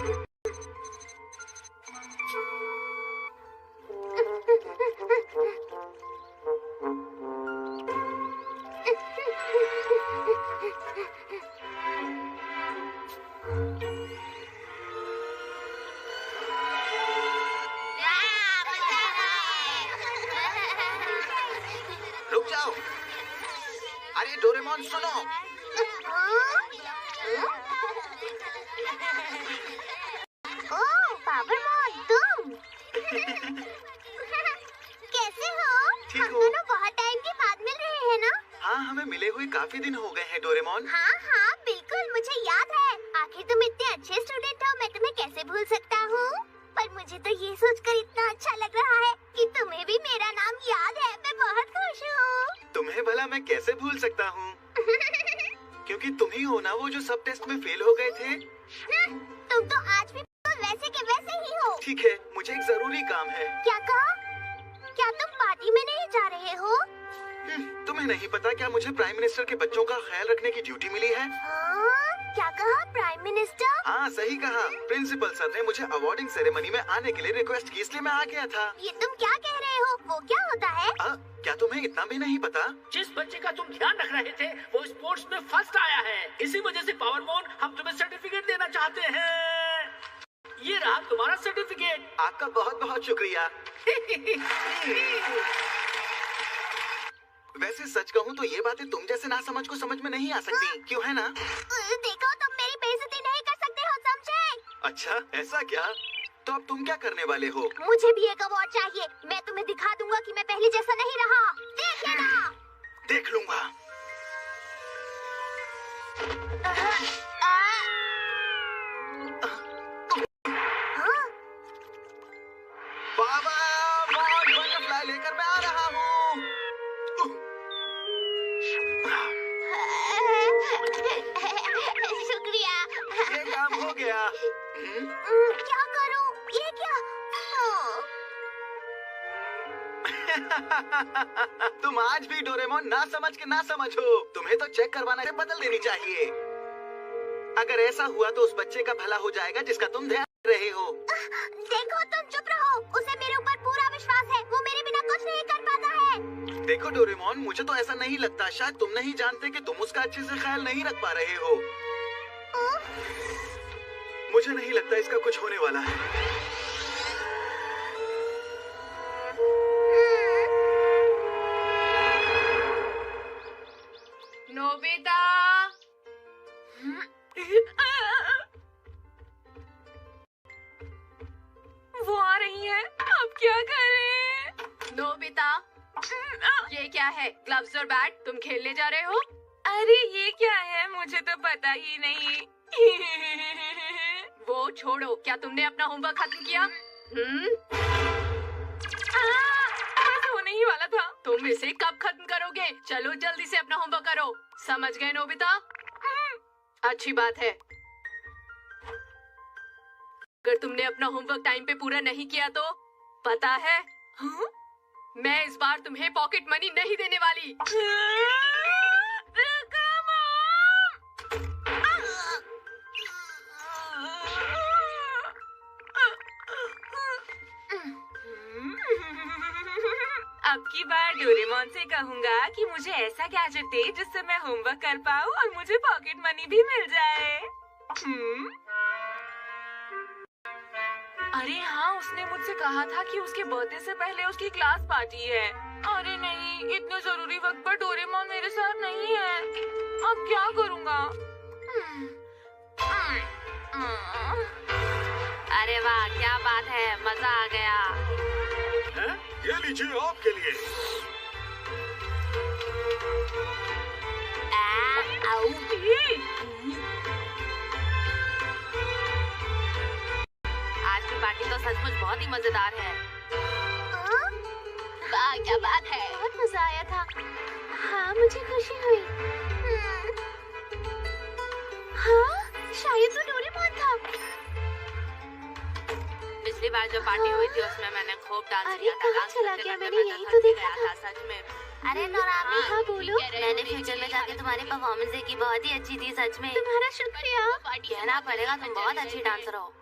रुक जाओ। अरे डोरेमोन सुनो। ओह पावरमोन, तुम कैसे हो? ठीक हम हो। दोनों बहुत टाइम के बाद मिल रहे हैं ना? हाँ, हमें मिले हुए काफी दिन हो गए हैं डोरेमोन। हाँ हाँ बिल्कुल, मुझे याद है। आखिर तुम इतने अच्छे स्टूडेंट हो, मैं तुम्हें कैसे भूल सकता हूँ। पर मुझे तो ये सोचकर इतना अच्छा लग रहा है कि तुम्हें भी मेरा नाम याद है। मैं बहुत खुश हूँ। तुम्हें भला मैं कैसे भूल सकता हूँ? क्योंकि तुम ही हो ना वो जो सब टेस्ट में फेल हो गए थे। तुम तो आज भी वैसे के वैसे ही हो। ठीक है, मुझे एक जरूरी काम है। क्या कहा? क्या तुम पार्टी में नहीं जा रहे हो? तुम्हें नहीं पता क्या मुझे प्राइम मिनिस्टर के बच्चों का ख्याल रखने की ड्यूटी मिली है? हाँ? क्या कहा प्राइम मिनिस्टर? हाँ सही कहा। प्रिंसिपल सर ने मुझे अवार्डिंग सेरेमनी में आने के लिए रिक्वेस्ट की, इसलिए मैं आ गया था। ये तुम क्या कह रहे हो? वो क्या होता है? क्या तुम्हें इतना भी नहीं पता? जिस बच्चे का तुम ध्यान रख रहे थे वो स्पोर्ट्स में फर्स्ट आया है। इसी वजह से पावरमोन हम तुम्हें सर्टिफिकेट देना चाहते हैं। ये रहा तुम्हारा सर्टिफिकेट। आपका बहुत बहुत शुक्रिया। वैसे सच कहूँ तो ये बातें तुम जैसे नासमझ को समझ में नहीं आ सकती, क्यों है ना? देखो तुम मेरी बेइज्जती नहीं कर सकते हो, समझे? अच्छा ऐसा क्या? तो अब तुम क्या करने वाले हो? मुझे भी एक अवार्ड चाहिए। मैं तुम्हें दिखा दूंगा कि मैं पहले जैसा नहीं रहा। देख लेना। देख लूंगा। बाबा, बहुत बटरफ्लाई लेकर मैं आ रहा हूँ। शुक्रिया। ये काम हो गया। क्या करूं? ये क्या? तुम आज भी डोरेमोन ना समझ के ना समझ हो। तुम्हें तो चेक करवाना है, बदल देनी चाहिए। अगर ऐसा हुआ तो उस बच्चे का भला हो जाएगा जिसका तुम ध्यान रहे हो। देखो तुम चुप रहो। उसे मेरे ऊपर पूरा विश्वास है। वो मेरे बिना कुछ नहीं कर पाता है। देखो डोरेमोन, मुझे तो ऐसा नहीं लगता। शायद तुम नहीं जानते कि तुम उसका अच्छे से ख्याल नहीं रख पा रहे हो। मुझे नहीं लगता इसका कुछ होने वाला है। नोबिता, वो आ रही है। अब क्या करें? नोबिता, ये क्या है? ग्लव्स और बैट तुम खेलने जा रहे हो? अरे ये क्या है? मुझे तो पता ही नहीं। वो छोड़ो, क्या तुमने अपना होमवर्क खत्म किया? बस होने ही वाला था। तुम इसे कब खत्म करोगे? चलो जल्दी से अपना होमवर्क करो। समझ गए नोबिता? अच्छी बात है। अगर तुमने अपना होमवर्क टाइम पे पूरा नहीं किया तो पता है मैं इस बार तुम्हें पॉकेट मनी नहीं देने वाली। अब की बार डोरेमोन से कहूँगा कि मुझे ऐसा गैजेट दे जिससे मैं होमवर्क कर पाऊँ और मुझे पॉकेट मनी भी मिल जाए। अरे हाँ, उसने मुझसे कहा था कि उसके बर्थडे से पहले उसकी क्लास पार्टी है। अरे नहीं, इतने जरूरी वक्त पर डोरेमोन मेरे साथ नहीं है। अब क्या करूँगा? अरे वाह, क्या बात है, मजा आ गया। हैं? ये लीजिए आपके लिए। आज की पार्टी तो सचमुच बहुत ही मजेदार है। वाह, क्या बात है। बहुत मजा आया था। हाँ, मुझे खुशी हुई। हाँ, शायद वो डोरेमोन था। पिछली बार जो पार्टी हुई थी उसमें मैंने खूब डांस किया था। कहाँ चला गया? मैंने यही तो देखा था। सच में। अरे नोरामी, हाँ बोलो। मैंने फ्यूचर में जाके तुम्हारी परफॉर्मेंस देखी, बहुत ही अच्छी थी सच में। तुम्हारा शुक्रिया। कहना पड़ेगा, तुम बहुत अच्छी डांसर हो।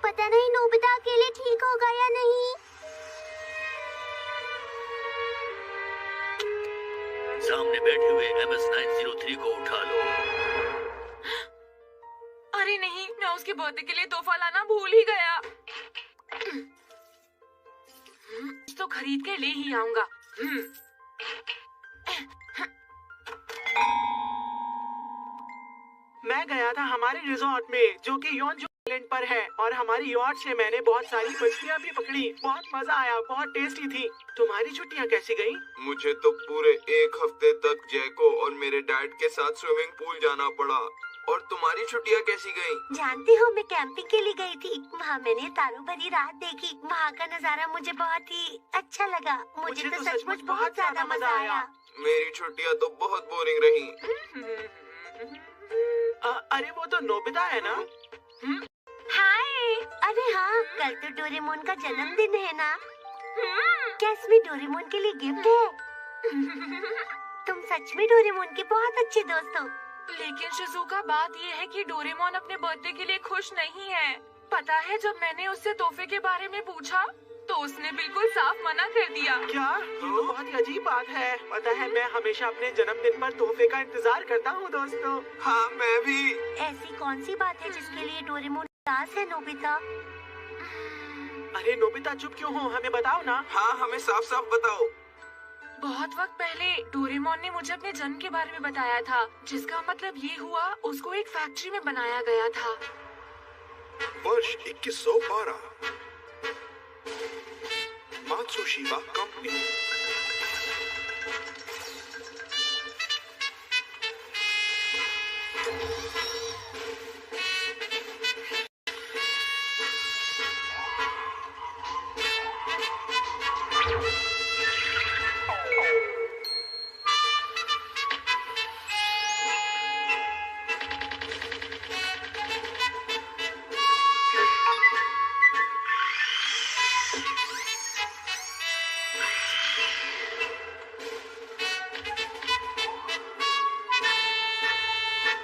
पता नहीं नोबिता अकेले ठीक होगा या नहीं। सामने बैठे हुए MS-903 को उठा लो। अरे नहीं, मैं उसके बर्थडे के लिए तोहफा लाना भूल ही गया। तो खरीद के ले ही आऊंगा। मैं गया था हमारे रिजॉर्ट में जो कि योंजू आइलैंड पर है और हमारी यॉट से मैंने बहुत सारी मछलियाँ भी पकड़ी। बहुत मजा आया, बहुत टेस्टी थी। तुम्हारी छुट्टियाँ कैसी गई? मुझे तो पूरे 1 हफ्ते तक जैको और मेरे डैड के साथ स्विमिंग पूल जाना पड़ा। और तुम्हारी छुट्टियाँ कैसी गई? जानती हो, मैं कैंपिंग के लिए गई थी। वहाँ मैंने तारों भरी रात देखी। वहाँ का नज़ारा मुझे बहुत ही अच्छा लगा। मुझे तो सचमुच बहुत ज्यादा मजा आया। मेरी छुट्टियाँ तो बहुत बोरिंग रही। अरे वो तो नोबिता है ना? हाय। अरे हाँ, कल तो डोरेमोन का जन्मदिन है ना? क्या इसमें डोरेमोन के लिए गिफ्ट है? तुम सच में डोरेमोन के बहुत अच्छे दोस्त हो। लेकिन शिजुका, बात ये है कि डोरेमोन अपने बर्थडे के लिए खुश नहीं है। पता है, जब मैंने उससे तोहफे के बारे में पूछा तो उसने बिल्कुल साफ मना कर दिया। क्या? ये तो बहुत ही अजीब बात है। पता है, मैं हमेशा अपने जन्मदिन पर तोहफे का इंतजार करता हूँ दोस्तों। हाँ, मैं भी। ऐसी कौन सी बात है जिसके लिए डोरेमोन उदास है नोबिता? अरे नोबिता, चुप क्यों हो? हमें बताओ ना। हाँ, हमें साफ साफ बताओ। बहुत वक्त पहले डोरेमोन ने मुझे अपने जन्म के बारे में बताया था, जिसका मतलब ये हुआ उसको एक फैक्ट्री में बनाया गया था। वर्ष 2112 मात्सुशिबा कंपनी।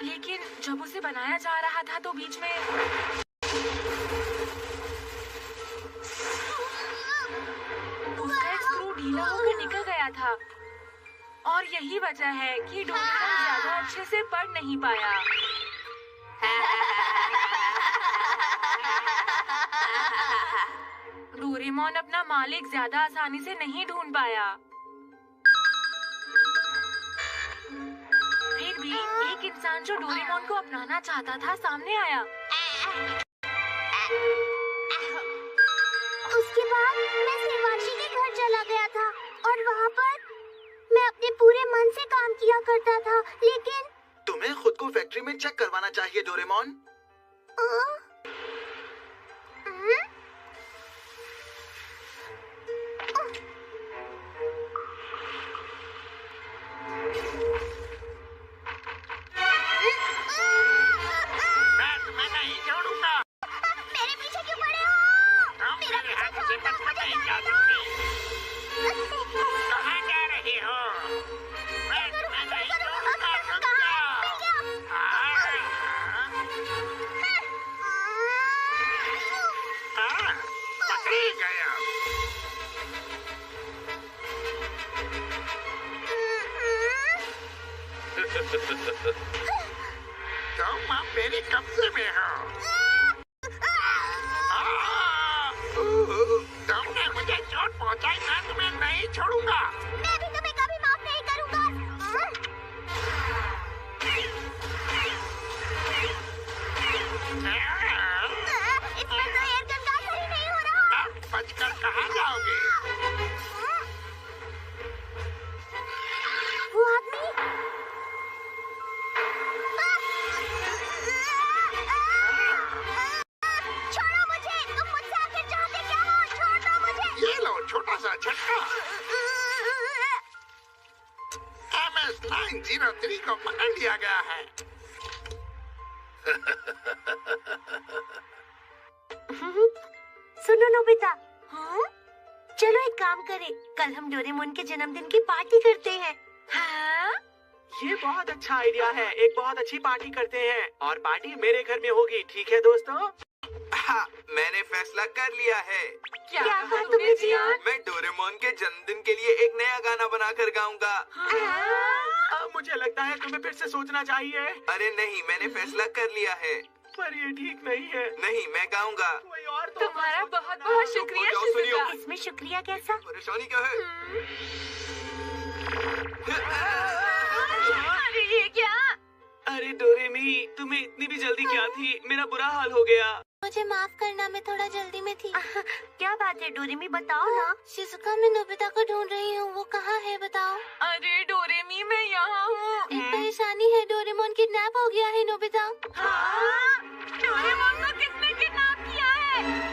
लेकिन जब उसे बनाया जा रहा था तो बीच में उसका एक स्क्रू ढीला होकर निकल गया था और यही वजह है कि डोरेमोन ज्यादा अच्छे से पढ़ नहीं पाया। डोरेमोन अपना मालिक ज्यादा आसानी से नहीं ढूंढ पाया। फिर भी एक इंसान जो डोरेमोन को अपनाना चाहता था सामने आया। उसके बाद मैं सेवाशी के घर चला गया था और वहाँ पर मैं अपने पूरे मन से काम किया करता था। लेकिन तुम्हें खुद को फैक्ट्री में चेक करवाना चाहिए डोरेमोन। मैं तुम्हें नहीं छोड़ूंगा। मेरे पीछे क्यों पड़े हो? तुम मेरे हाथ से बच नहीं जा सकती। कहाँ जा रही हो? मैं तुम्हें नहीं छोड़ूंगा। रुक जाओ। हाँ, पकड़ गया। तुम अब मेरे कब्जे में हो। तुमने मुझे चोट पहुंचाई, मैं तुम्हें नहीं छोड़ूंगा। मैं भी तुम्हें कभी माफ नहीं करूंगा। इसमें तो एयर गन का असर ही नहीं हो रहा। अब बचकर कहाँ जाओगे? वो आदमी छोड़ो मुझे। तुम मुझसे आखिर चाहते क्या हो? छोड़ दो मुझे। ये लो छोटा सा झटका। MS-903 को पकड़ लिया गया है। सुनो नोबिता। हाँ? चलो एक काम करें, कल हम डोरेमोन के जन्मदिन की पार्टी करते हैं। हाँ? ये बहुत अच्छा आइडिया है। एक बहुत अच्छी पार्टी करते हैं और पार्टी मेरे घर में होगी। ठीक है दोस्तों? हाँ, मैंने फैसला कर लिया है। क्या कहा तुमने जियान? मैं डोरेमोन के जन्मदिन के लिए एक नया गाना बनाकर गाऊंगा। मुझे लगता है तुम्हें फिर से सोचना चाहिए। अरे नहीं, मैंने फैसला कर लिया है। पर ये ठीक नहीं है। नहीं, मैं गाऊंगा। कोई और तो तुम्हारा बहुत बहुत शुक्रिया जाओ, सुनियो। शिजुका। इसमें शुक्रिया कैसा? परेशानी क्या है? अरे ये क्या? अरे डोरेमी, तुम्हें इतनी भी जल्दी क्या थी? मेरा बुरा हाल हो गया। मुझे माफ करना, मैं थोड़ा जल्दी में थी। क्या बात है डोरेमी, बताओ ना। शिजुका, मैं नोबिता को ढूंढ रही हूँ, वो कहाँ है बताओ। अरे डोरेमी, मैं यहाँ हूँ। एक परेशानी है, डोरेमोन किडनैप हो गया है नोबिता। हाँ? डोरेमोन को किसने किडनैप किया है?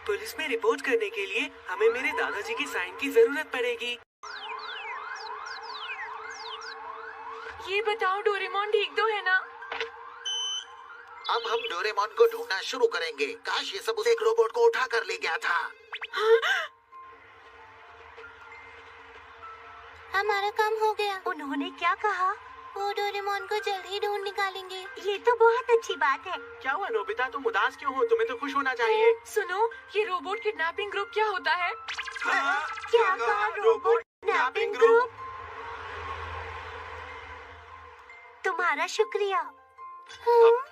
पुलिस में रिपोर्ट करने के लिए हमें मेरे दादाजी की साइन की जरूरत पड़ेगी। ये बताओ डोरेमोन ठीक तो है ना? अब हम डोरेमोन को ढूंढना शुरू करेंगे। काश ये सब उसे एक रोबोट को उठा कर ले गया था। हमारा काम हो गया। उन्होंने क्या कहा? वो डोरेमोन को जल्द ही ढूंढ निकालेंगे। ये तो बहुत अच्छी बात है। क्या हुआ नोबिता, तुम उदास क्यों हो? तुम्हें तो खुश होना चाहिए। सुनो, ये रोबोट किडनैपिंग ग्रुप क्या होता है? क्या कहा? Robot kidnapping group? तुम्हारा शुक्रिया।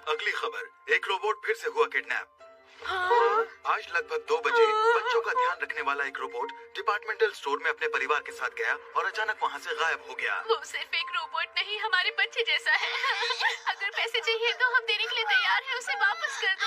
अगली खबर, एक रोबोट फिर से हुआ किडनैप। हाँ? आज लगभग 2 बजे बच्चों का ध्यान रखने वाला एक रोबोट डिपार्टमेंटल स्टोर में अपने परिवार के साथ गया और अचानक वहाँ से गायब हो गया। वो सिर्फ एक रोबोट नहीं, हमारे बच्चे जैसा है। अगर पैसे चाहिए तो हम देने के लिए तैयार हैं, उसे वापस कर दो।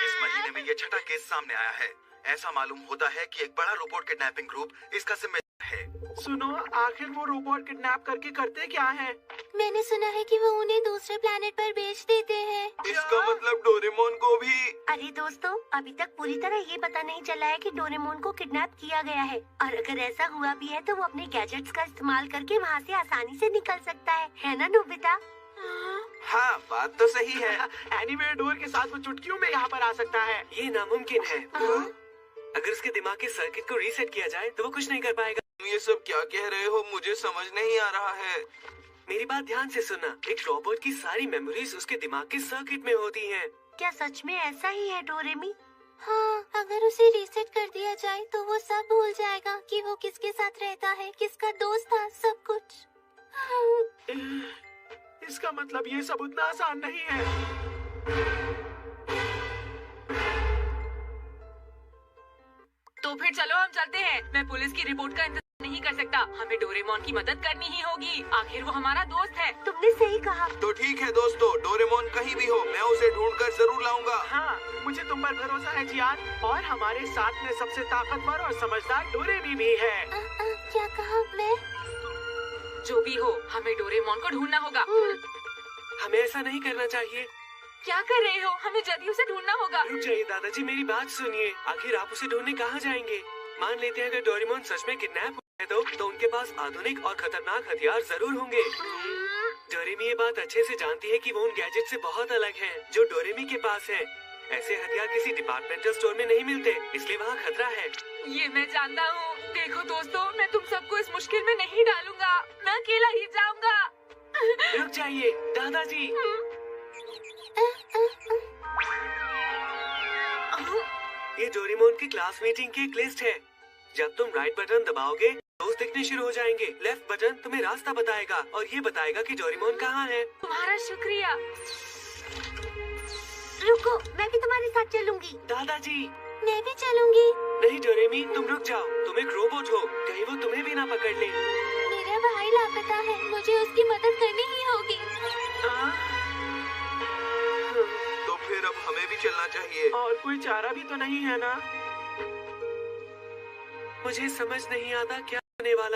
इस महीने में ये छठा केस सामने आया है। ऐसा मालूम होता है कि एक बड़ा रोबोट किडनैपिंग ग्रुप इसका जिम्मेदार है। सुनो, आखिर वो रोबोट किडनैप करके करते क्या है? मैंने सुना है कि वो उन्हें दूसरे प्लेनेट पर बेच देते हैं। इसका मतलब डोरेमोन को भी। अरे दोस्तों, अभी तक पूरी तरह ये पता नहीं चला है कि डोरेमोन को किडनैप किया गया है, और अगर ऐसा हुआ भी है तो वो अपने गैजेट्स का इस्तेमाल करके वहाँ से आसानी से निकल सकता है ना नोबिता? हाँ, बात तो सही है। एनीवेयर डोर के साथ वो चुटकियों में यहाँ पर आ सकता है। ये नामुमकिन है। अगर उसके दिमाग के सर्किट को रीसेट किया जाए तो वो कुछ नहीं कर पाएगा। तुम ये सब क्या कह रहे हो? मुझे समझ नहीं आ रहा है। मेरी बात ध्यान से सुनना। एक रोबोट की सारी मेमोरीज उसके दिमाग के सर्किट में होती हैं। क्या सच में ऐसा ही है डोरेमी? हाँ, अगर उसे रीसेट कर दिया जाए तो वो सब भूल जाएगा कि वो किसके साथ रहता है, किसका दोस्त था, सब कुछ। इसका मतलब ये सब उतना आसान नहीं है। तो फिर चलो हम चलते हैं। मैं पुलिस की रिपोर्ट का इंतजार नहीं कर सकता। हमें डोरेमोन की मदद करनी ही होगी। आखिर वो हमारा दोस्त है। तुमने सही कहा। तो ठीक है दोस्तों, डोरेमोन कहीं भी हो, मैं उसे ढूंढकर जरूर लाऊंगा। हाँ, मुझे तुम पर भरोसा है जियान। और हमारे साथ में सबसे ताकतवर और समझदार डोरेमी भी है। क्या कहा? मैं? जो भी हो, हमें डोरेमोन को ढूंढना होगा। हमें ऐसा नहीं करना चाहिए। क्या कर रहे हो? हमें जल्दी उसे ढूंढना होगा। रुक जाइए दादाजी, मेरी बात सुनिए। आखिर आप उसे ढूंढने कहाँ जाएंगे? मान लेते हैं अगर डोरेमोन सच में किडनैप हुआ है तो उनके पास आधुनिक और खतरनाक हथियार जरूर होंगे। डोरेमी ये बात अच्छे से जानती है कि वो उन गैजेट से बहुत अलग हैं, जो डोरेमी के पास है। ऐसे हथियार किसी डिपार्टमेंटल स्टोर में नहीं मिलते, इसलिए वहाँ खतरा है। ये मैं जानता हूँ। देखो दोस्तों, मैं तुम सबको इस मुश्किल में नहीं डालूंगा। मैं अकेला ही जाऊंगा। रुक जाइए दादाजी। ये डोरेमोन की क्लास मीटिंग की एक लिस्ट है। जब तुम राइट बटन दबाओगे दोस्त दिखने शुरू हो जाएंगे। लेफ्ट बटन तुम्हें रास्ता बताएगा और ये बताएगा कि डोरेमोन कहाँ है। तुम्हारा शुक्रिया। रुको, मैं भी तुम्हारे साथ चलूंगी। दादाजी। मैं भी चलूंगी। नहीं डोरेमी, तुम रुक जाओ। तुम एक रोबोट हो, कहीं वो तुम्हें भी ना पकड़ ले। मेरा भाई लापता है, मुझे उसकी मदद करनी ही होगी। तो फिर अब हमें भी चलना चाहिए। और कोई चारा भी तो नहीं है ना? मुझे समझ नहीं आता क्या होने वाला